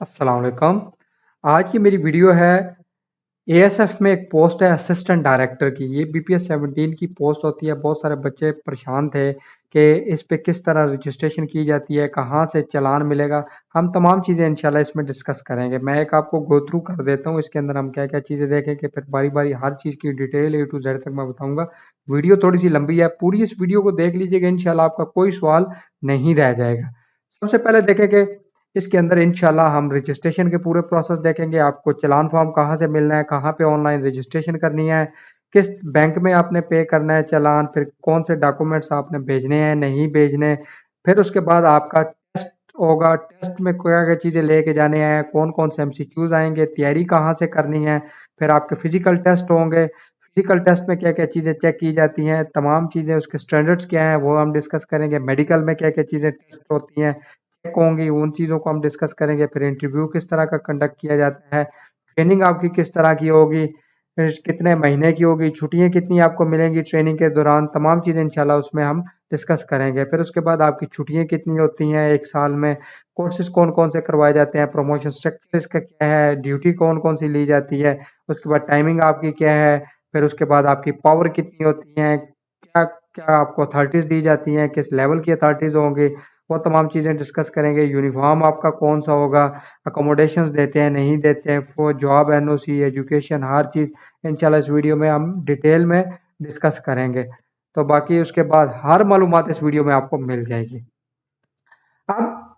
अस्सलाम वालेकुम। आज की मेरी वीडियो है एएसएफ में एक पोस्ट है असिस्टेंट डायरेक्टर की। ये बीपीएस 17 की पोस्ट होती है। बहुत सारे बच्चे परेशान थे कि इस पे किस तरह रजिस्ट्रेशन की जाती है, कहाँ से चालान मिलेगा। हम तमाम चीज़ें इंशाल्लाह इसमें डिस्कस करेंगे। मैं एक आपको गो थ्रू कर देता हूँ इसके अंदर हम क्या क्या चीज़ें देखेंगे, फिर बारी बारी हर चीज़ की डिटेल ए टू जेड तक मैं बताऊंगा। वीडियो थोड़ी सी लंबी है, पूरी इस वीडियो को देख लीजिएगा, इंशाल्लाह आपका कोई सवाल नहीं रह जाएगा। सबसे पहले देखें कि इसके अंदर इंशाल्लाह हम रजिस्ट्रेशन के पूरे प्रोसेस देखेंगे। आपको चालान फॉर्म कहाँ से मिलना है, कहाँ पे ऑनलाइन रजिस्ट्रेशन करनी है, किस बैंक में आपने पे करना है चालान, फिर कौन से डॉक्यूमेंट्स आपने भेजने हैं नहीं भेजने। फिर उसके बाद आपका टेस्ट होगा, टेस्ट में क्या क्या चीज़ें लेके जाने हैं, कौन कौन से एमसीक्यूज आएंगे, तैयारी कहाँ से करनी है। फिर आपके फिजिकल टेस्ट होंगे, फिजिकल टेस्ट में क्या क्या चीज़ें चेक की जाती हैं, तमाम चीज़ें उसके स्टैंडर्ड्स क्या हैं वो हम डिस्कस करेंगे। मेडिकल में क्या क्या चीज़ें टेस्ट होती हैं चेक होंगी, उन चीज़ों को हम डिस्कस करेंगे। फिर इंटरव्यू किस तरह का कंडक्ट किया जाता है, ट्रेनिंग आपकी किस तरह की होगी, फिर कितने महीने की होगी, छुट्टियाँ कितनी आपको मिलेंगी ट्रेनिंग के दौरान, तमाम चीज़ें इंशाल्लाह उसमें हम डिस्कस करेंगे। फिर उसके बाद आपकी छुट्टियाँ कितनी होती हैं एक साल में, कोर्सेज कौन कौन से करवाए जाते हैं, प्रमोशन स्ट्रक्चर इसका क्या है, ड्यूटी कौन कौन सी ली जाती है, उसके बाद टाइमिंग आपकी क्या है, फिर उसके बाद आपकी पावर कितनी होती है, क्या क्या आपको अथॉरिटीज़ दी जाती हैं, किस लेवल की अथॉरिटीज़ होंगी, वो तमाम चीज़ें डिस्कस करेंगे। यूनिफॉर्म आपका कौन सा होगा, अकोमोडेशंस देते हैं नहीं देते हैं, वो जॉब एनओसी एजुकेशन हर चीज़ इंशाल्लाह इस वीडियो में हम डिटेल में डिस्कस करेंगे। तो बाकी उसके बाद हर मालूमात इस वीडियो में आपको मिल जाएगी। अब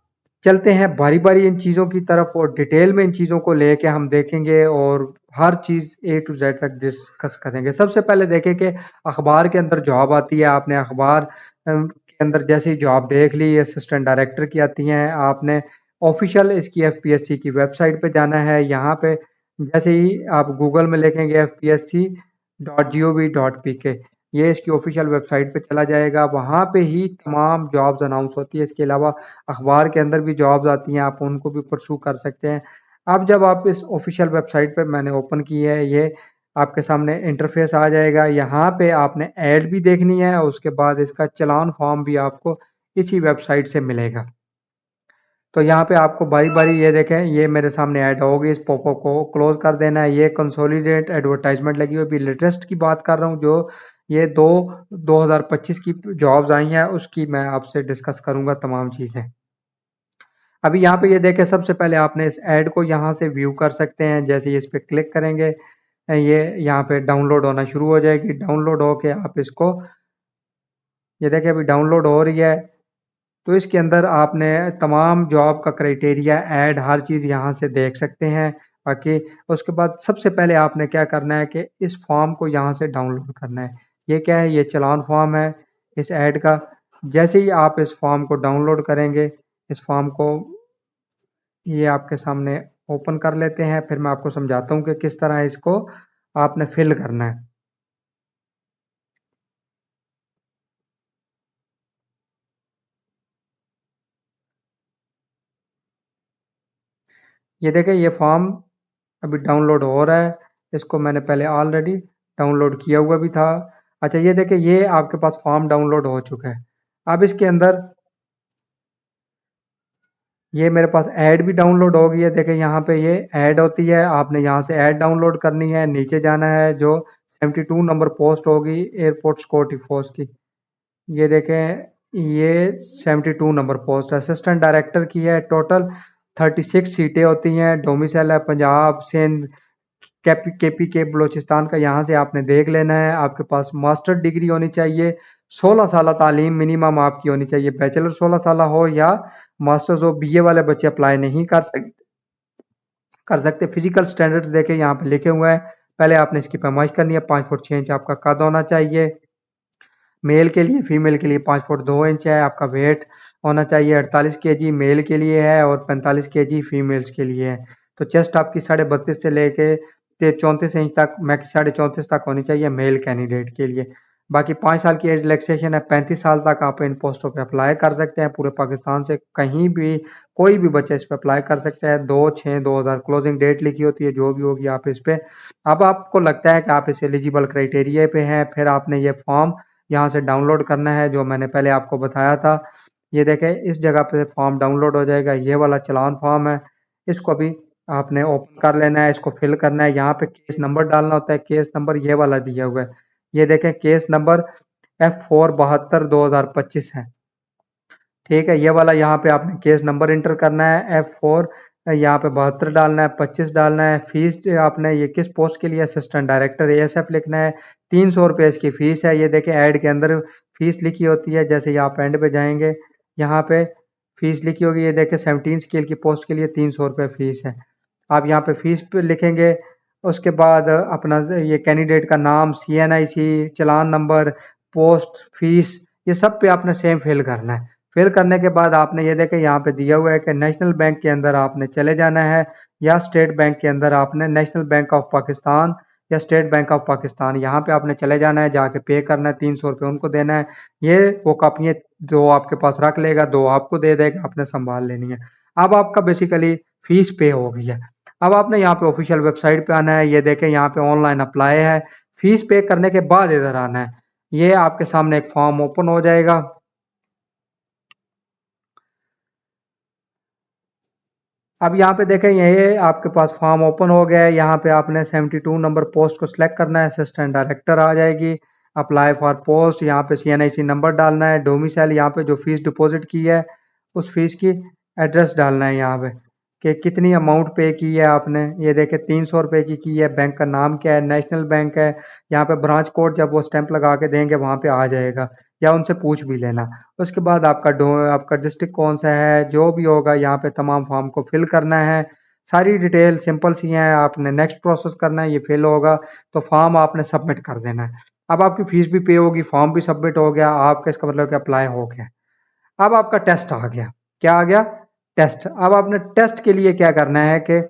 चलते हैं बारी बारी इन चीज़ों की तरफ और डिटेल में इन चीज़ों को लेके हम देखेंगे और हर चीज़ ए टू जेड तक डिस्कस करेंगे। सबसे पहले देखें कि अखबार के अंदर जॉब आती है। आपने अखबार के अंदर जैसे ही जॉब देख ली, असिस्टेंट डायरेक्टर की आती हैं, आपने ऑफिशियल इसकी एफपीएससी की वेबसाइट पे जाना है। यहाँ पे जैसे ही आप गूगल में लिखेंगे fpsc.gov.pk, ये इसकी ऑफिशियल वेबसाइट पे चला जाएगा। वहाँ पे ही तमाम जॉब्स अनाउंस होती है। इसके अलावा अखबार के अंदर भी जॉब्स आती हैं, आप उनको भी परसू कर सकते हैं। अब जब आप इस ऑफिशियल वेबसाइट पे मैंने ओपन की है, ये आपके सामने इंटरफेस आ जाएगा। यहाँ पे आपने ऐड भी देखनी है और उसके बाद इसका चालान फॉर्म भी आपको इसी वेबसाइट से मिलेगा। तो यहाँ पे आपको बारी बारी ये देखें, ये मेरे सामने ऐड होगी, इस पॉपअप को क्लोज कर देना है। ये कंसोलिडेट एडवर्टाइजमेंट लगी हुई, अभी लेटेस्ट की बात कर रहा हूँ जो ये 2025 की जॉब्स आई हैं उसकी मैं आपसे डिस्कस करूंगा तमाम चीज़ें। अभी यहाँ पे ये देखें, सबसे पहले आपने इस ऐड को यहाँ से व्यू कर सकते हैं। जैसे ही इस पे क्लिक करेंगे ये यहाँ पे डाउनलोड होना शुरू हो जाएगी। डाउनलोड होके आप इसको ये देखें अभी डाउनलोड हो रही है। तो इसके अंदर आपने तमाम जॉब का क्राइटेरिया ऐड हर चीज़ यहाँ से देख सकते हैं। बाकी उसके बाद सबसे पहले आपने क्या करना है कि इस फॉर्म को यहाँ से डाउनलोड करना है। ये क्या है, ये चालान फॉर्म है इस ऐड का। जैसे ही आप इस फॉर्म को डाउनलोड करेंगे, इस फॉर्म को ये आपके सामने ओपन कर लेते हैं। फिर मैं आपको समझाता हूँ कि किस तरह इसको आपने फिल करना है। ये देखें ये फॉर्म अभी डाउनलोड हो रहा है। इसको मैंने पहले ऑलरेडी डाउनलोड किया हुआ भी था। अच्छा ये देखें ये आपके पास फॉर्म डाउनलोड हो चुका है। अब इसके अंदर ये मेरे पास ऐड भी डाउनलोड हो गई है। देखें यहाँ पे ये ऐड होती है, आपने यहाँ से ऐड डाउनलोड करनी है। नीचे जाना है, जो 72 नंबर पोस्ट होगी एयरपोर्ट सिक्योरिटी फोर्स की, ये देखें ये 72 नंबर पोस्ट असिस्टेंट डायरेक्टर की है। टोटल 36 सीटें होती हैं। डोमिसाइल है पंजाब सिंध केपी के बलोचिस्तान का। यहाँ से आपने देख लेना है। आपके पास मास्टर डिग्री होनी चाहिए, 16 साल तालीम मिनिमम आपकी होनी चाहिए। बैचलर 16 साल हो या मास्टर्स हो। बीए वाले बच्चे अप्लाई नहीं कर सकते। फिजिकल स्टैंडर्ड्स देखे यहाँ पे लिखे हुए हैं। पहले आपने इसकी पैमाइश करनी है। 5 फुट 6 इंच आपका कद होना चाहिए मेल के लिए। फीमेल के लिए 5 फुट 2 इंच है। आपका वेट होना चाहिए 48 केजी मेल के लिए है और 45 केजी फीमेल्स के लिए है। तो चेस्ट आपकी 32.5 से लेके 34 इंच तक, मैक्स 34.5 तक होनी चाहिए मेल कैंडिडेट के लिए। बाकी 5 साल की एज रिलैक्सेशन है। 35 साल तक आप इन पोस्टों पे अप्लाई कर सकते हैं। पूरे पाकिस्तान से कहीं भी कोई भी बच्चा इस पे अप्लाई कर सकता है। 2/6/2000 क्लोजिंग डेट लिखी होती है, जो भी होगी आप इस पे। अब आपको लगता है कि आप इस एलिजिबल क्राइटेरिया पे हैं, फिर आपने ये फॉर्म यहाँ से डाउनलोड करना है जो मैंने पहले आपको बताया था। ये देखें इस जगह पे फॉर्म डाउनलोड हो जाएगा। ये वाला चालान फॉर्म है, इसको अभी आपने ओपन कर लेना है, इसको फिल करना है। यहाँ पे केस नंबर डालना होता है, केस नंबर ये वाला दिया हुआ है, ये देखें केस नंबर F4 72 2025 है। ठीक है, ये वाला यहाँ पे आपने केस नंबर इंटर करना है, F4 यहाँ पे 72 डालना है, 25 डालना है। फीस आपने ये किस पोस्ट के लिए, असिस्टेंट डायरेक्टर ASF लिखना है। 300 रुपये इसकी फीस है। ये देखें ऐड के अंदर फीस लिखी होती है, जैसे ये आप एंड पे जाएंगे यहाँ पे फीस लिखी होगी, ये देखें 17 स्केल की पोस्ट के लिए 300 रुपये फीस है। आप यहाँ पे फीस पे लिखेंगे, उसके बाद अपना ये कैंडिडेट का नाम, CNIC, चालान नंबर, पोस्ट, फीस, ये सब पे आपने सेम फिल करना है। फिल करने के बाद आपने ये देखें यहाँ पे दिया हुआ है कि नेशनल बैंक के अंदर आपने चले जाना है या स्टेट बैंक के अंदर आपने, नेशनल बैंक ऑफ पाकिस्तान या स्टेट बैंक ऑफ पाकिस्तान, यहाँ पे आपने चले जाना है, जाके पे करना है, 300 रुपये उनको देना है। ये वो कापियाँ दो आपके पास रख लेगा, दो आपको दे देगा, आपने संभाल लेनी है। अब आपका बेसिकली फीस पे हो गई है। अब आपने यहाँ पे ऑफिशियल वेबसाइट पे आना है, ये देखें यहाँ पे ऑनलाइन अप्लाई है। फीस पे करने के बाद इधर आना है, ये आपके सामने एक फॉर्म ओपन हो जाएगा। अब यहाँ पे देखें, ये आपके पास फॉर्म ओपन हो गया है। यहाँ पे आपने 72 नंबर पोस्ट को सिलेक्ट करना है, असिस्टेंट डायरेक्टर आ जाएगी। अप्लाई फॉर पोस्ट, यहाँ पे CNIC नंबर डालना है। डोमिसाइल यहाँ पे जो फीस डिपॉजिट की है उस फीस की एड्रेस डालना है यहाँ पे कि कितनी अमाउंट पे की है आपने। ये देखें 300 रुपये की है। बैंक का नाम क्या है, नेशनल बैंक है। यहाँ पे ब्रांच कोड जब वो स्टैंप लगा के देंगे वहाँ पे आ जाएगा, या उनसे पूछ भी लेना। उसके बाद आपका डिस्ट्रिक्ट कौन सा है, जो भी होगा यहाँ पे तमाम फॉर्म को फिल करना है। सारी डिटेल सिंपल सी है, आपने नेक्स्ट प्रोसेस करना है। ये फिल होगा तो फॉर्म आपने सबमिट कर देना है। अब आपकी फीस भी पे होगी, फॉर्म भी सबमिट हो गया आपका, इसका मतलब कि अप्लाई हो गया। अब आपका टेस्ट आ गया। क्या आ गया, टेस्ट। अब आपने टेस्ट के लिए क्या करना है कि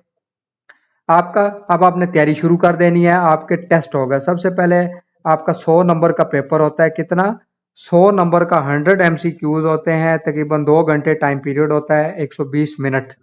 आपका, अब आपने तैयारी शुरू कर देनी है। आपके टेस्ट होगा, सबसे पहले आपका 100 नंबर का पेपर होता है। कितना, 100 नंबर का 100 MCQs होते हैं, तकरीबन 2 घंटे टाइम पीरियड होता है, 120 मिनट।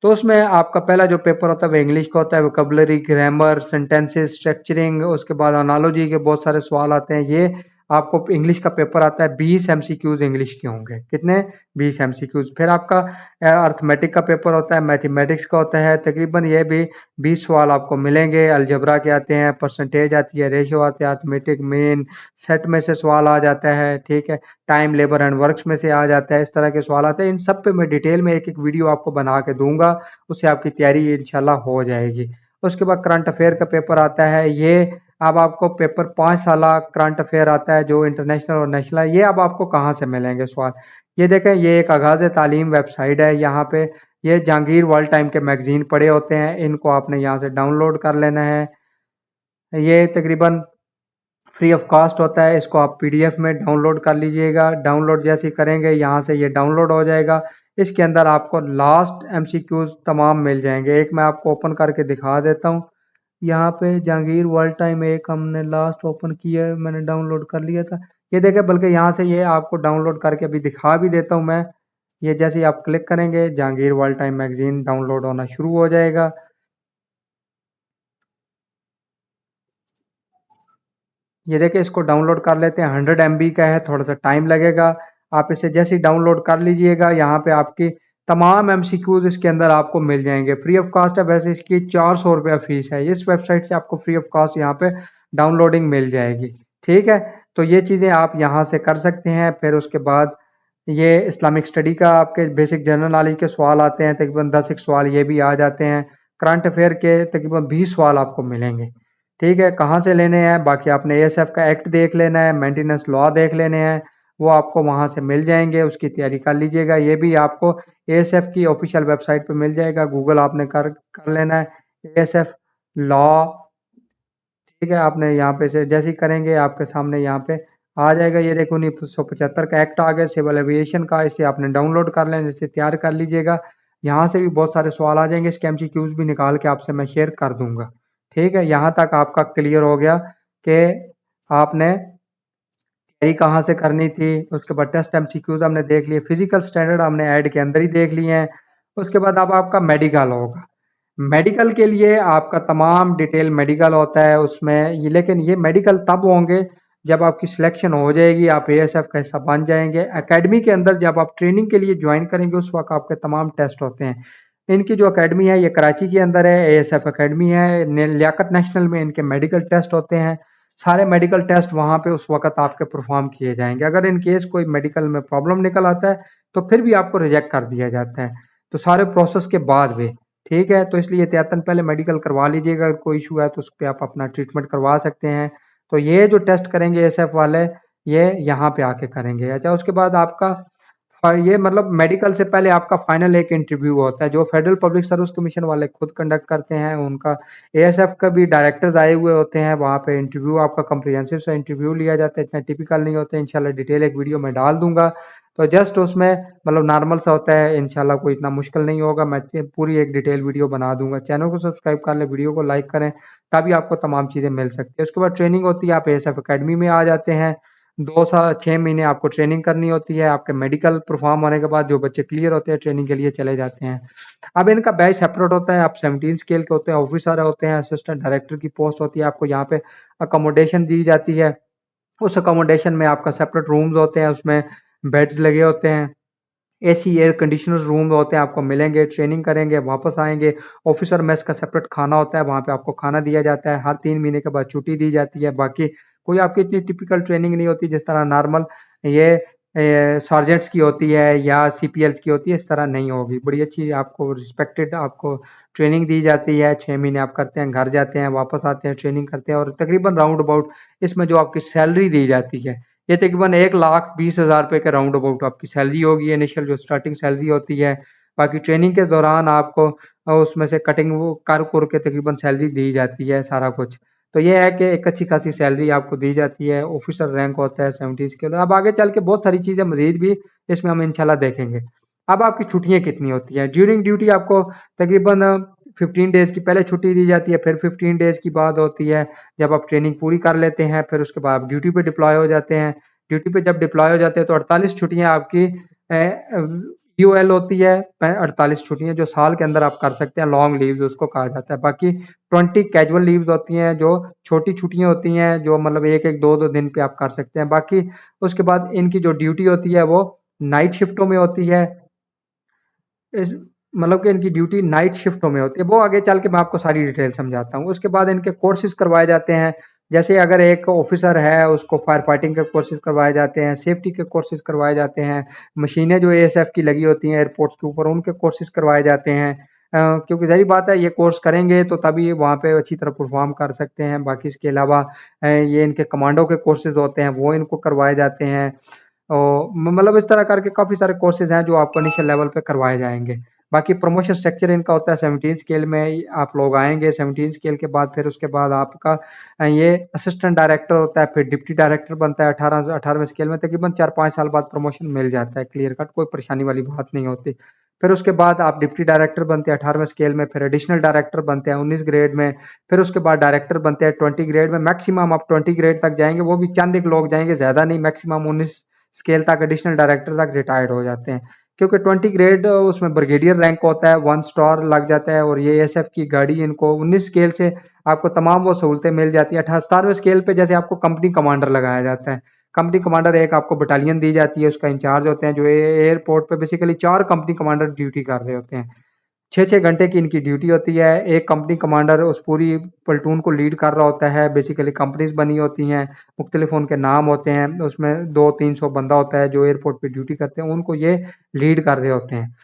तो उसमें आपका पहला जो पेपर होता है वो इंग्लिश का होता है, वोकैबुलरी, ग्रामर, सेंटेंसेस, स्ट्रक्चरिंग, उसके बाद एनालॉजी के बहुत सारे सवाल आते हैं। ये आपको इंग्लिश का पेपर आता है, 20 MCQs इंग्लिश के होंगे। कितने, 20 MCQs। फिर आपका अर्थमेटिक का पेपर होता है, मैथमेटिक्स का होता है, तकरीबन ये भी 20 सवाल आपको मिलेंगे। अलजबरा के आते हैं, परसेंटेज आती है, रेशो आते हैं, अर्थमेटिक मेन, सेट में से सवाल आ जाता है। ठीक है, टाइम, लेबर एंड वर्क्स में से आ जाता है। इस तरह के सवाल आते हैं। इन सब पे मैं डिटेल में एक एक वीडियो आपको बना के दूंगा, उससे आपकी तैयारी इंशाल्लाह हो जाएगी। उसके बाद करंट अफेयर का पेपर आता है। ये अब आपको पेपर 5 साल करंट अफेयर आता है, जो इंटरनेशनल और नेशनल है। ये अब आपको कहाँ से मिलेंगे सवाल, ये देखें, ये एक आगाज़ तालीम वेबसाइट है। यहाँ पे ये जहांगीर वर्ल्ड टाइम के मैगजीन पड़े होते हैं, इनको आपने यहाँ से डाउनलोड कर लेना है। ये तकरीबन फ्री ऑफ कॉस्ट होता है, इसको आप PDF में डाउनलोड कर लीजिएगा। डाउनलोड जैसे ही करेंगे यहाँ से ये डाउनलोड हो जाएगा। इसके अंदर आपको लास्ट MCQs तमाम मिल जाएंगे। एक मैं आपको ओपन करके दिखा देता हूँ। यहाँ पे जहांगीर वर्ल्ड टाइम एक हमने लास्ट ओपन किया है, मैंने डाउनलोड कर लिया था। ये देखें, बल्कि यहाँ से ये आपको डाउनलोड करके अभी दिखा भी देता हूँ मैं। ये जैसे ही आप क्लिक करेंगे, Jahangir world time magazine download होना शुरू हो जाएगा। ये देखिए, इसको डाउनलोड कर लेते हैं। 100 MB का है, थोड़ा सा टाइम लगेगा। आप इसे जैसे ही डाउनलोड कर लीजिएगा, यहाँ पे आपकी तमाम MCQs इसके अंदर आपको मिल जाएंगे। फ्री ऑफ कॉस्ट है, वैसे इसकी 400 रुपया फीस है। इस वेबसाइट से आपको फ्री ऑफ कॉस्ट यहाँ पे डाउनलोडिंग मिल जाएगी। ठीक है, तो ये चीज़ें आप यहाँ से कर सकते हैं। फिर उसके बाद ये इस्लामिक स्टडी का आपके बेसिक जनरल नॉलेज के सवाल आते हैं, तकरीबन 10 एक सवाल ये भी आ जाते हैं। करंट अफेयर के तकरीबन 20 सवाल आपको मिलेंगे। ठीक है, कहाँ से लेने हैं, बाकी आपने ASF का एक्ट देख लेना है, मेंटेनेंस लॉ देख लेने हैं, वो आपको वहाँ से मिल जाएंगे। उसकी तैयारी कर लीजिएगा। ये भी आपको ASF की ऑफिशियल वेबसाइट पे मिल जाएगा, गूगल आपने कर लेना है ASF लॉ। ठीक है, आपने यहाँ पे से जैसे ही करेंगे आपके सामने यहाँ पे आ जाएगा। ये देखो 1975 का एक्ट आ गया सिविल एविएशन का, इसे आपने डाउनलोड कर लेना, इसे तैयार कर लीजिएगा। यहाँ से भी बहुत सारे सवाल आ जाएंगे, इसके MCQs भी निकाल के आपसे मैं शेयर कर दूंगा। ठीक है, यहाँ तक आपका क्लियर हो गया कि आपने तैयारी कहाँ से करनी थी। उसके बाद टेस्ट MCQs हमने देख लिए, फिजिकल स्टैंडर्ड हमने ऐड के अंदर ही देख लिए हैं। उसके बाद अब आपका मेडिकल होगा। मेडिकल के लिए आपका तमाम डिटेल मेडिकल होता है उसमें ये, लेकिन ये मेडिकल तब होंगे जब आपकी सिलेक्शन हो जाएगी, आप ASF का हिस्सा बन जाएंगे। एकेडमी के अंदर जब आप ट्रेनिंग के लिए ज्वाइन करेंगे, उस वक्त आपके तमाम टेस्ट होते हैं। इनकी जो अकेडमी है ये कराची के अंदर है, एएसएफ अकेडमी है। लियाकत नेशनल में इनके मेडिकल टेस्ट होते हैं। सारे मेडिकल टेस्ट वहाँ पे उस वक़्त आपके परफ़ॉर्म किए जाएँगे। अगर इन केस कोई मेडिकल में प्रॉब्लम निकल आता है, तो फिर भी आपको रिजेक्ट कर दिया जाता है। तो सारे प्रोसेस के बाद भी, ठीक है? तो इसलिए एहतियातन पहले मेडिकल करवा लीजिएगा, अगर कोई इश्यू है तो उस पे आप अपना ट्रीटमेंट करवा सकते हैं। तो ये जो टेस्ट करेंगे एएसएफ वाले, ये यहाँ पे आके करेंगे। अच्छा, उसके बाद आपका ये मतलब मेडिकल से पहले आपका फाइनल एक इंटरव्यू होता है, जो फेडरल पब्लिक सर्विस कमीशन वाले खुद कंडक्ट करते हैं। उनका एएसएफ का भी डायरेक्टर्स आए हुए होते हैं, वहाँ पे इंटरव्यू आपका कम्प्रिहेंसिव सा इंटरव्यू लिया जाता है। इतना टिपिकल नहीं होता है, इंशाल्लाह डिटेल एक वीडियो में डाल दूंगा। तो जस्ट उसमें मतलब नॉर्मल सा होता है, इंशाल्लाह कोई इतना मुश्किल नहीं होगा। मैं पूरी एक डिटेल वीडियो बना दूंगा। चैनल को सब्सक्राइब कर लें, वीडियो को लाइक करें, तभी आपको तमाम चीज़ें मिल सकती है। उसके बाद ट्रेनिंग होती है, आप एएसएफ अकेडमी में आ जाते हैं। 2 साल 6 महीने आपको ट्रेनिंग करनी होती है। आपके मेडिकल परफॉर्म होने के बाद जो बच्चे क्लियर होते हैं, ट्रेनिंग के लिए चले जाते हैं। अब इनका बैच सेपरेट होता है। आप 17 स्केल के होते हैं, ऑफिसर होते हैं, असिस्टेंट डायरेक्टर की पोस्ट होती है। आपको यहाँ पे अकोमोडेशन दी जाती है। उस अकोमोडेशन में आपका सेपरेट रूम्स होते हैं, उसमें बेड्स लगे होते हैं। एसी एयर कंडीशनर रूम होते हैं, आपको मिलेंगे, ट्रेनिंग करेंगे, वापस आएंगे। ऑफिसर मेस का सेपरेट खाना होता है, वहाँ पे आपको खाना दिया जाता है। हर 3 महीने के बाद छुट्टी दी जाती है। बाकी कोई आपकी इतनी टिपिकल ट्रेनिंग नहीं होती जिस तरह नॉर्मल ये सार्जेंट्स की होती है या सीपीएल्स की होती है, इस तरह नहीं होगी। बड़ी अच्छी आपको रिस्पेक्टेड आपको ट्रेनिंग दी जाती है। 6 महीने आप करते हैं, घर जाते हैं, वापस आते हैं, ट्रेनिंग करते हैं, और तकरीबन राउंड अबाउट इसमें जो आपकी सैलरी दी जाती है, ये तकरीबन 1,20,000 रुपए के राउंड अबाउट आपकी सैलरी होगी, इनिशियल जो स्टार्टिंग सैलरी होती है। बाकी ट्रेनिंग के दौरान आपको उसमें से कटिंग वो कर कुर के तकरीबन सैलरी दी जाती है, सारा कुछ। तो ये है कि एक अच्छी खासी सैलरी आपको दी जाती है। ऑफिसर रैंक होता है 70 के। अब आगे चल के बहुत सारी चीज़ें मज़ीद भी इसमें हम इंशाल्लाह देखेंगे। अब आपकी छुट्टियाँ कितनी होती हैं? ड्यूरिंग ड्यूटी आपको तकरीबन 15 डेज़ की पहले छुट्टी दी जाती है, फिर 15 डेज़ की बाद होती है जब आप ट्रेनिंग पूरी कर लेते हैं। फिर उसके बाद आप ड्यूटी पे डिप्लॉय हो जाते हैं। ड्यूटी पे जब डिप्लॉय हो जाते हैं तो 48 छुट्टियाँ आपकी यूएल होती है। 48 छुट्टियाँ जो साल के अंदर आप कर सकते हैं, लॉन्ग लीव्स उसको कहा जाता है। बाकी 20 कैजुअल लीव्स होती हैं, जो छोटी छुट्टियाँ होती हैं, जो मतलब एक एक दो दो दिन पे आप कर सकते हैं। बाकी उसके बाद इनकी जो ड्यूटी होती है वो नाइट शिफ्टों में होती है। इस मतलब कि इनकी ड्यूटी नाइट शिफ्टों में होती है, वो आगे चल के मैं आपको सारी डिटेल समझाता हूँ। उसके बाद इनके कोर्सेज करवाए जाते हैं। जैसे अगर एक ऑफिसर है, उसको फायर फाइटिंग के कोर्सेज करवाए जाते हैं, सेफ्टी के कोर्सेज करवाए जाते हैं, मशीनें जो एएसएफ की लगी होती हैं एयरपोर्ट्स के ऊपर, उनके कोर्सेज करवाए जाते हैं। क्योंकि ज़ाहिर बात है, ये कोर्स करेंगे तो तभी वहाँ पे अच्छी तरह परफॉर्म कर सकते हैं। बाकी इसके अलावा ये इनके कमांडो के कोर्सेज होते हैं, वो इनको करवाए जाते हैं। मतलब इस तरह करके काफ़ी सारे कोर्सेज हैं जो आपको इनिशियल लेवल पे करवाए जाएँगे। बाकी प्रमोशन स्ट्रक्चर इनका होता है 17 स्केल में आप लोग आएँगे। 17 स्केल के बाद फिर उसके बाद आपका ये असिस्टेंट डायरेक्टर होता है, फिर डिप्टी डायरेक्टर बनता है। 18वें स्केल में तकरीबन 4-5 साल बाद प्रमोशन मिल जाता है, क्लियर कट, कोई परेशानी वाली बात नहीं होती। फिर उसके बाद आप डिप्टी डायरेक्टर बनते हैं 18वें स्केल में, फिर एडिशनल डायरेक्टर बनते हैं 19 ग्रेड में, फिर उसके बाद डायरेक्टर बनते हैं 20 ग्रेड में। मैक्सिमम आप 20 ग्रेड तक जाएँगे, वो भी चंद एक लोग जाएँगे, ज़्यादा नहीं। मैक्सिमम 19 स्केल तक एडिशनल डायरेक्टर तक रिटायर्ड हो जाते हैं। क्योंकि 20 ग्रेड उसमें ब्रिगेडियर रैंक होता है, 1 स्टार लग जाता है, और ये एएसएफ की गाड़ी इनको 19 स्केल से आपको तमाम वो सहूलतें मिल जाती है। 18वें स्केल पे जैसे आपको कंपनी कमांडर लगाया जाता है। कंपनी कमांडर एक आपको बटालियन दी जाती है, उसका इंचार्ज होते हैं, जो एयरपोर्ट पे बेसिकली 4 कंपनी कमांडर ड्यूटी कर रहे होते हैं। 6-6 घंटे की इनकी ड्यूटी होती है। एक कंपनी कमांडर उस पूरी प्लेटून को लीड कर रहा होता है। बेसिकली कंपनीज बनी होती हैं, मुख्तलिफ उनके नाम होते हैं, उसमें 200-300 बंदा होता है जो एयरपोर्ट पे ड्यूटी करते हैं, उनको ये लीड कर रहे होते हैं।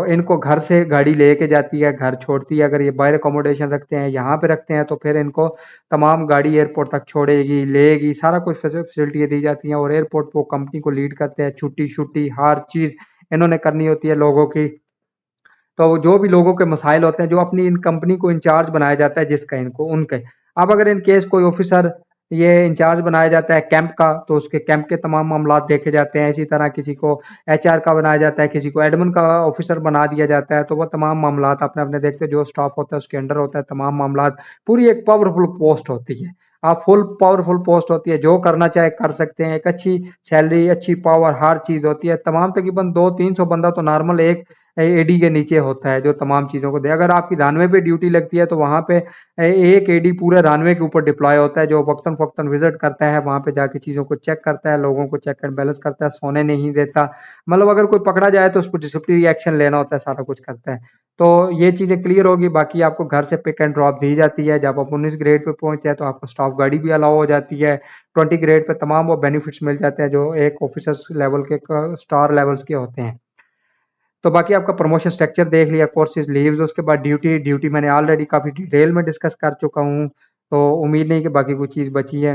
इनको घर से गाड़ी लेके जाती है, घर छोड़ती है। अगर ये बाहर अकोमोडेशन रखते हैं, यहाँ पे रखते हैं, तो फिर इनको तमाम गाड़ी एयरपोर्ट तक छोड़ेगी, लेगी, सारा कुछ फैसिलिटी दी जाती है। और एयरपोर्ट वो कंपनी को लीड करते हैं। छुट्टी छुट्टी हर चीज़ इन्होंने करनी होती है लोगों की। तो जो भी लोगों के मसाइल होते हैं, जो अपनी इन कंपनी को इंचार्ज बनाया जाता है जिसका इनको उनके। अब अगर इन केस कोई ऑफिसर ये इंचार्ज बनाया जाता है कैंप का, तो उसके कैंप के तमाम मामलात देखे जाते हैं। इसी तरह किसी को एचआर का बनाया जाता है, किसी को एडमिन का ऑफिसर बना दिया जाता है, तो वह तमाम मामलात अपने अपने देखते हैं, जो स्टाफ होता है उसके अंडर होता है तमाम मामलात। पूरी एक पावरफुल पोस्ट होती है। आप फुल पावरफुल पोस्ट होती है, जो करना चाहे कर सकते हैं। एक अच्छी सैलरी, अच्छी पावर, हर चीज़ होती है। तमाम तकरीबन 200-300 बंदा तो नॉर्मल एक एडी के नीचे होता है जो तमाम चीज़ों को दे। अगर आपकी रनवे पे ड्यूटी लगती है तो वहाँ पे एक एडी पूरे रनवे के ऊपर डिप्लॉय होता है जो वक्तन फ़वक्तन विज़िट करता है, वहाँ पे जाके चीज़ों को चेक करता है, लोगों को चेक एंड बैलेंस करता है, सोने नहीं देता। मतलब अगर कोई पकड़ा जाए तो उसको डिसिप्लिनरी एक्शन लेना होता है, सारा कुछ करता है। तो ये चीज़ें क्लियर होगी। बाकी आपको घर से पिक एंड ड्रॉप दी जाती है। जब आप 19 ग्रेड पे पहुँचते हैं तो आपको स्टाफ गाड़ी भी अलाउ हो जाती है। 20 ग्रेड पे तमाम वो बेनिफिट्स मिल जाते हैं जो एक ऑफिसर्स लेवल के स्टार लेवल्स के होते हैं। तो बाकी आपका प्रमोशन स्ट्रक्चर देख लिया, कोर्सेज, लीव्स, उसके बाद ड्यूटी मैंने ऑलरेडी काफ़ी डिटेल में डिस्कस कर चुका हूँ, तो उम्मीद नहीं कि बाकी कोई चीज़ बची है।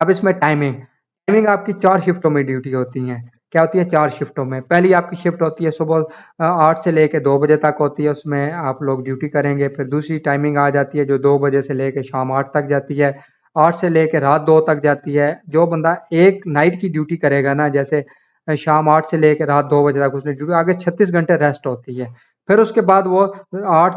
अब इसमें टाइमिंग आपकी 4 शिफ्टों में ड्यूटी होती है। क्या होती है? 4 शिफ्टों में। पहली आपकी शिफ्ट होती है सुबह 8 से लेके 2 बजे तक होती है, उसमें आप लोग ड्यूटी करेंगे। फिर दूसरी टाइमिंग आ जाती है जो 2 बजे से लेके शाम 8 तक जाती है। 8 से लेके रात 2 तक जाती है। जो बंदा एक नाइट की ड्यूटी करेगा ना, जैसे शाम 8 से लेके रात 2 बजे तक उसने ड्यूटी, आगे 36 घंटे रेस्ट होती है। फिर उसके बाद वो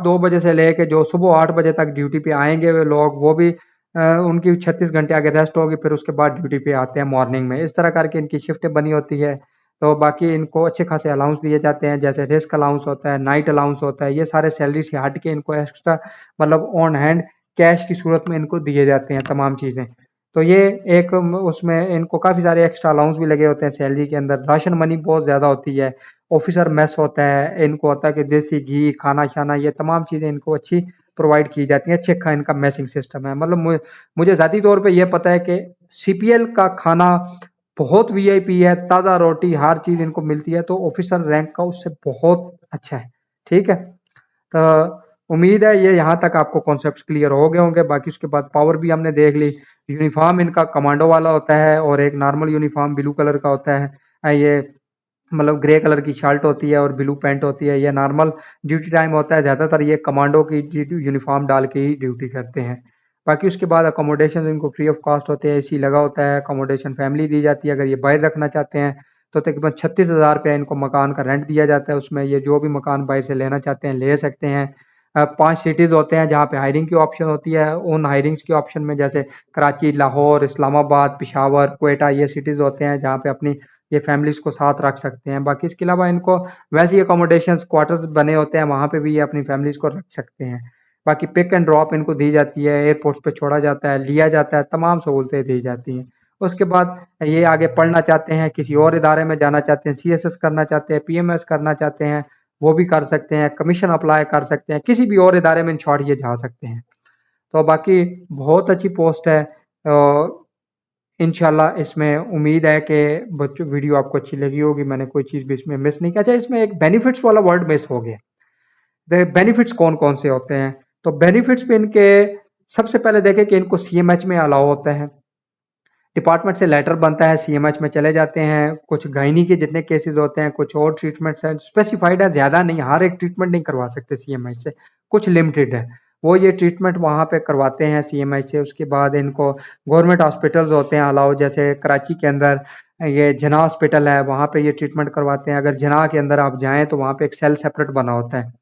2 बजे से लेके जो सुबह 8 बजे तक ड्यूटी पे आएँगे वे लोग, वो भी उनकी 36 घंटे आगे रेस्ट होगी, फिर उसके बाद ड्यूटी पे आते हैं मॉर्निंग में। इस तरह करके इनकी शिफ्टें बनी होती है। तो बाकी इनको अच्छे खासे अलाउंस दिए जाते हैं, जैसे रिस्क अलाउंस होता है, नाइट अलाउंस होता है। ये सारे सैलरी से हट के इनको एक्स्ट्रा मतलब ऑन हैंड कैश की सूरत में इनको दिए जाते हैं तमाम चीज़ें। तो ये एक उसमें इनको काफ़ी सारे एक्स्ट्रा अलाउंस भी लगे होते हैं सैलरी के अंदर। राशन मनी बहुत ज़्यादा होती है। ऑफिसर मेस होता है, इनको होता है कि देसी घी, खाना-शाना, ये तमाम चीज़ें इनको अच्छी प्रोवाइड की जाती हैं। अच्छे का इनका मैसिंग सिस्टम है। मतलब मुझे ज़ाती तौर पे ये पता है कि सीपीएल का खाना बहुत वीआईपी है, ताज़ा रोटी हर चीज़ इनको मिलती है, तो ऑफिसर रैंक का उससे बहुत अच्छा है। ठीक है? तो उम्मीद है ये यहाँ तक आपको कॉन्सेप्ट्स क्लियर हो गए होंगे। बाकी उसके बाद पावर भी हमने देख ली। यूनिफ़ॉर्म इनका कमांडो वाला होता है और एक नॉर्मल यूनिफ़ॉर्म ब्लू कलर का होता है। ये मतलब ग्रे कलर की शर्ट होती है और ब्लू पैंट होती है। ये नॉर्मल ड्यूटी टाइम होता है। ज़्यादातर ये कमांडो की यूनिफ़ॉर्म डाल के ही ड्यूटी करते हैं। बाकी उसके बाद अकोमोडेशन इनको फ्री ऑफ कॉस्ट होते हैं, एसी लगा होता है, अकोमोडेशन फैमिली दी जाती है। अगर ये बाहर रखना चाहते हैं तो तकरीबन 36,000 रुपया इनको मकान का रेंट दिया जाता है। उसमें ये जो भी मकान बाहर से लेना चाहते हैं ले सकते हैं। 5 सिटीज़ होते हैं जहाँ पे हायरिंग की ऑप्शन होती है। उन हायरिंग्स के ऑप्शन में जैसे कराची, लाहौर, इस्लामाबाद, पेशावर, क्वेटा, ये सिटीज़ होते हैं जहाँ पे अपनी ये फैमिलीज़ को साथ रख सकते हैं। बाकी इसके अलावा इनको वैसे ही अकोमोडेशंस क्वार्टर्स बने होते हैं, वहाँ पे भी ये अपनी फैमिलीज़ को रख सकते हैं। बाकी पिक एंड ड्रॉप इनको दी जाती है, एयरपोर्ट्स पे छोड़ा जाता है, लिया जाता है, तमाम सहूलतें दी जाती हैं। उसके बाद ये आगे पढ़ना चाहते हैं, किसी और इदारे में जाना चाहते हैं, सीएसएस करना चाहते हैं, पीएमएस करना चाहते हैं, वो भी कर सकते हैं, कमीशन अप्लाई कर सकते हैं, किसी भी और इदारे में इन शॉर्ट ये जा सकते हैं। तो बाकी बहुत अच्छी पोस्ट है। इंशाल्लाह इसमें उम्मीद है कि बच्चों वीडियो आपको अच्छी लगी होगी। मैंने कोई चीज़ भी इसमें मिस नहीं किया। अच्छा, इसमें एक बेनिफिट्स वाला वर्ड मिस हो गया। बेनिफिट्स कौन-कौन से होते हैं? तो बेनिफिट्स में इनके सबसे पहले देखें कि इनको सीएमएच में अलाउ होता है। डिपार्टमेंट से लेटर बनता है, सीएमएच में चले जाते हैं। कुछ गायनी के जितने केसेस होते हैं, कुछ और ट्रीटमेंट्स हैं, स्पेसिफाइड है, ज़्यादा नहीं, हर एक ट्रीटमेंट नहीं करवा सकते सीएमएच से, कुछ लिमिटेड है। वो ये ट्रीटमेंट वहाँ पे करवाते हैं सीएमएच से। उसके बाद इनको गवर्नमेंट हॉस्पिटल्स होते हैं अलाउ, जैसे कराची के अंदर ये जना हॉस्पिटल है, वहाँ पे ये ट्रीटमेंट करवाते हैं। अगर जना के अंदर आप जाएँ तो वहाँ पे एक सेल सेपरेट बना होता है।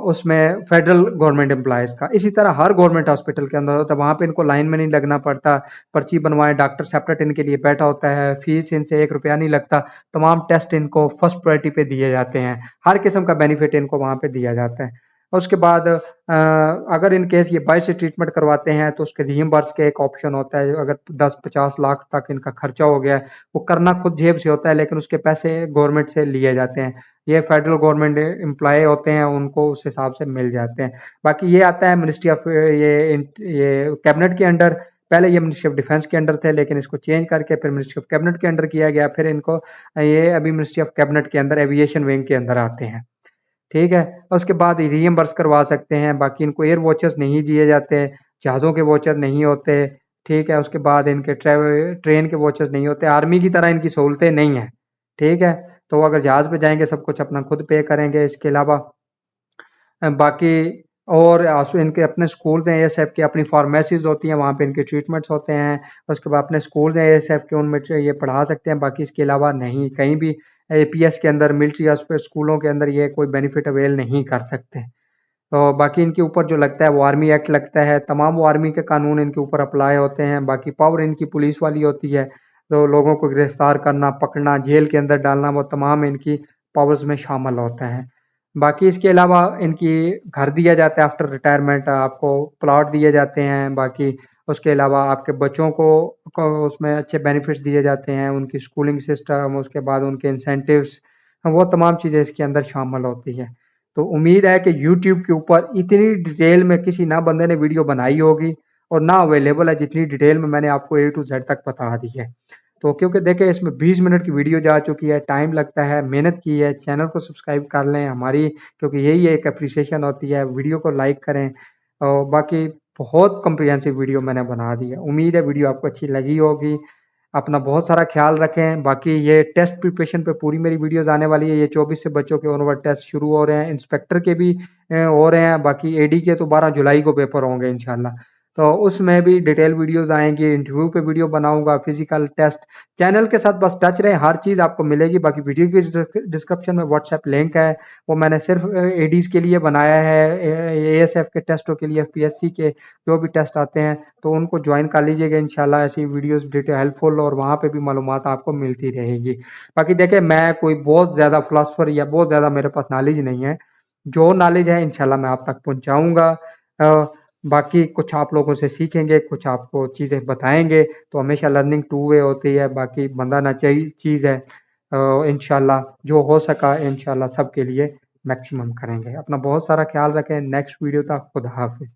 उसमें फेडरल गवर्नमेंट एम्प्लॉयज़ का। इसी तरह हर गवर्नमेंट हॉस्पिटल के अंदर होता है, वहाँ पे इनको लाइन में नहीं लगना पड़ता, पर्ची बनवाएँ, डॉक्टर सेपरेट इनके लिए बैठा होता है, फीस इनसे ₹1 नहीं लगता, तमाम टेस्ट इनको फर्स्ट प्रायोरिटी पे दिए जाते हैं, हर किस्म का बेनिफिट इनको वहाँ पे दिया जाता है। उसके बाद अगर इन केस ये बाहर से ट्रीटमेंट करवाते हैं तो उसके रीइम्बर्स का एक ऑप्शन होता है। अगर 10-50 लाख तक इनका खर्चा हो गया है, वो करना खुद जेब से होता है लेकिन उसके पैसे गवर्नमेंट से लिए जाते हैं। ये फेडरल गवर्नमेंट एम्प्लॉय होते हैं, उनको उस हिसाब से मिल जाते हैं। बाकी ये आता है मिनिस्ट्री ऑफ ये कैबिनेट के अंडर। पहले ये मिनिस्ट्री ऑफ डिफेंस के अंडर थे लेकिन इसको चेंज करके फिर मिनिस्ट्री ऑफ कैबिनेट के अंडर किया गया। फिर इनको ये अभी मिनिस्ट्री ऑफ कैबिनेट के अंदर एविएशन विंग के अंदर आते हैं। ठीक है? उसके बाद रीइम्बर्स करवा सकते हैं। बाकी इनको एयर वॉचर्स नहीं दिए जाते, जहाज़ों के वॉचर नहीं होते। ठीक है? उसके बाद इनके ट्रेन के वॉचर्स नहीं होते, आर्मी की तरह इनकी सहूलतें नहीं हैं। ठीक है? तो अगर जहाज़ पे जाएँगे सब कुछ अपना खुद पे करेंगे। इसके अलावा बाकी और आंसू इनके अपने स्कूल्स हैं एएसएफ की, अपनी फार्मेसीज़ होती हैं, वहाँ पे इनके ट्रीटमेंट्स होते हैं। उसके बाद अपने स्कूल्स हैं एएसएफ के, उनमें ये पढ़ा सकते हैं। बाकी इसके अलावा नहीं, कहीं भी एपीएस के अंदर, मिलिट्री स्कूलों के अंदर ये कोई बेनिफिट अवेल नहीं कर सकते। तो बाकी इनके ऊपर जो लगता है वो आर्मी एक्ट लगता है, तमाम वो आर्मी के कानून इनके ऊपर अप्लाई होते हैं। बाकी पावर इनकी पुलिस वाली होती है, तो लोगों को गिरफ्तार करना, पकड़ना, जेल के अंदर डालना, वो तमाम इनकी पावर्स में शामिल होते हैं। बाकी इसके अलावा इनकी घर दिया जाता है आफ्टर रिटायरमेंट, आपको प्लॉट दिए जाते हैं। बाकी उसके अलावा आपके बच्चों को उसमें अच्छे बेनिफिट्स दिए जाते हैं, उनकी स्कूलिंग सिस्टम, उसके बाद उनके इंसेंटिव्स, वो तमाम चीज़ें इसके अंदर शामिल होती है। तो उम्मीद है कि यूट्यूब के ऊपर इतनी डिटेल में किसी ना बंदे ने वीडियो बनाई होगी और ना अवेलेबल है जितनी डिटेल में मैंने आपको ए टू जेड तक बता दी है। तो क्योंकि देखें इसमें 20 मिनट की वीडियो जा चुकी है, टाइम लगता है, मेहनत की है, चैनल को सब्सक्राइब कर लें हमारी, क्योंकि यही एक अप्रिसिएशन होती है। वीडियो को लाइक करें और बाकी बहुत कम्प्रिहेंसिव वीडियो मैंने बना दी है। उम्मीद है वीडियो आपको अच्छी लगी होगी। अपना बहुत सारा ख्याल रखें। बाकी ये टेस्ट प्रिपरेशन पे पूरी मेरी वीडियोस आने वाली है। ये 24 से बच्चों के ओनवर्ड टेस्ट शुरू हो रहे हैं, इंस्पेक्टर के भी हो रहे हैं। बाकी एडी के तो 12 जुलाई को पेपर होंगे इंशाल्लाह। तो उसमें भी डिटेल वीडियोस आएंगी, इंटरव्यू पे वीडियो बनाऊंगा, फिजिकल टेस्ट। चैनल के साथ बस टच रहें, हर चीज़ आपको मिलेगी। बाकी वीडियो की डिस्क्रिप्शन में व्हाट्सएप लिंक है, वो मैंने सिर्फ एडीज के लिए बनाया है, एएसएफ के टेस्टों के लिए, एफपीएससी के जो भी टेस्ट आते हैं तो उनको ज्वाइन कर लीजिएगा इंशाल्लाह। ऐसी वीडियोस डिटेल हेल्पफुल और वहाँ पे भी मालूमात आपको मिलती रहेगी। बाकी देखिए मैं कोई बहुत ज़्यादा फिलासफर या बहुत ज़्यादा मेरे पास नॉलेज नहीं है, जो नॉलेज है इंशाल्लाह मैं आप तक पहुँचाऊँगा। बाकी कुछ आप लोगों से सीखेंगे, कुछ आपको चीज़ें बताएंगे, तो हमेशा लर्निंग टू वे होती है। बाकी बंदा ना चाहिए चीज़ है, इंशाल्लाह जो हो सका इंशाल्लाह सबके लिए मैक्सिमम करेंगे। अपना बहुत सारा ख्याल रखें। नेक्स्ट वीडियो तक खुदा हाफिज़।